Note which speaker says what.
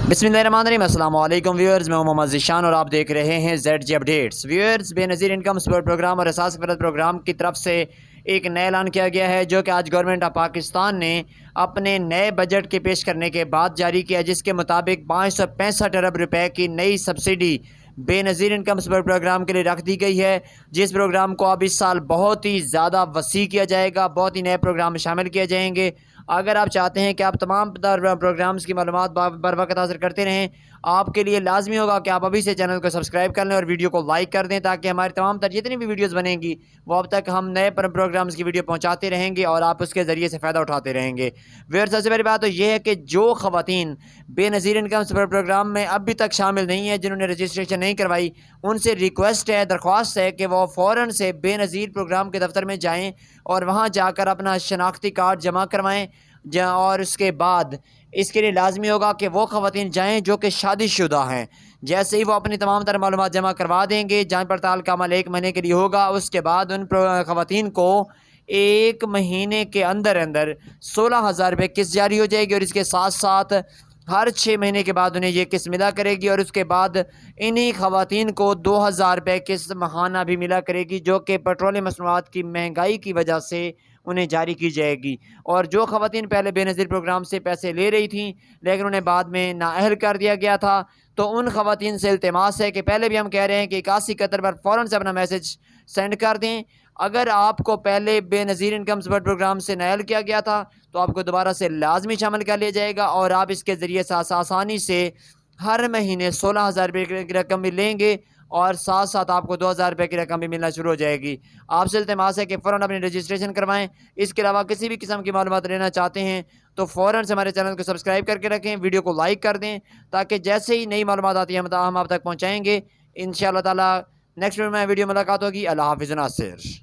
Speaker 1: बिस्मिल्लाहिर्रहमानिर्रहीम अस्सलाम वालेकुम व्यूअर्स, मैं हूं मोहम्मद ज़ीशान और आप देख रहे हैं ZG updates. Viewers, Benazir income support programme और एहसास क़रज़ प्रोग्राम की तरफ से एक नया ऐलान किया गया है, जो कि आज गवर्नमेंट ऑफ पाकिस्तान ने अपने नए बजट के पेश करने के बाद जारी किया, जिसके मुताबिक 565 अरब रुपए की नई subsidy Benazir income support programme के लिए रख दी गई है। जिस प्रोग्राम को अब इस साल बहुत ही ज़्यादा वसी किया जाएगा, बहुत ही नए प्रोग्राम शामिल किए जाएंगे। अगर आप चाहते हैं कि आप तमाम प्रोग्राम्स की मालूमात बर वक्त हासिल करते रहें, आपके लिए लाजमी होगा कि आप अभी से चैनल को सब्सक्राइब कर लें और वीडियो को लाइक कर दें, ताकि हमारी तमाम तर जितनी भी वीडियोज़ बनेंगी वो अब तक हम नए प्रोग्राम्स की वीडियो पहुँचाते रहेंगे और आप उसके ज़रिए से फ़ायदा उठाते रहेंगे। व्यूअर्स, सबसे पहली बात तो ये है कि जो ख़वातीन बेनज़ीर इनकम सपोर्ट प्रोग्राम में अभी तक शामिल नहीं है, जिन्होंने रजिस्ट्रेशन नहीं करवाई, उनसे रिक्वेस्ट है, दरख्वास्त है कि वो फ़ौरन से बेनज़ीर प्रोग्राम के दफ्तर में जाएँ और वहाँ जाकर अपना शनाख्ती कार्ड जमा करवाएँ। और उसके बाद इसके लिए लाजमी होगा कि वो ख़वातीन जाएँ जो कि शादीशुदा हैं। जैसे ही वो अपनी तमाम तरह मालूमात जमा करवा देंगे, जाँच पड़ताल का अमल 1 महीने के लिए होगा। उसके बाद उन ख़वातीन को 1 महीने के अंदर अंदर 16,000 रुपये किस्त जारी हो जाएगी और इसके साथ साथ हर 6 महीने के बाद उन्हें ये किस्त मिला करेगी और उसके बाद इन्हीं ख़वातीन को 2,000 रुपये किस्त माहाना भी मिला करेगी, जो कि पेट्रोलियम मसनूआत की महंगाई की वजह से उन्हें जारी की जाएगी। और जो ख़वातीन पहले बेनज़ीर प्रोग्राम से पैसे ले रही थीं, लेकिन उन्हें बाद में नाअहल कर दिया गया था, तो उन ख़वातीन से इल्तिमास है कि पहले भी हम कह रहे हैं कि 8171 पर फ़ौरन से अपना मैसेज सेंड कर दें। अगर आपको पहले बेनज़ीर इनकम सपोर्ट प्रोग्राम से नाअहल किया गया था, तो आपको दोबारा से लाजमी शामिल कर लिया जाएगा और आप इसके ज़रिए से आसानी से हर महीने 16,000 रुपये की रकम भी लेंगे और साथ साथ आपको 2,000 रुपये की रकम भी मिलना शुरू हो जाएगी। आपसे इल्तिमास है कि फ़ौरन अपनी रजिस्ट्रेशन करवाएँ। इसके अलावा किसी भी किस्म की मालूमात लेना चाहते हैं तो फ़ौरन से हमारे चैनल को सब्सक्राइब करके रखें, वीडियो को लाइक कर दें, ताकि जैसे ही नई मालूमात आती है हम आप तक पहुँचाएँगे। इंशाअल्लाह ताला नेक्स्ट में वीडियो मुलाकात होगी। अल्लाह हाफ़िज़ नासिर।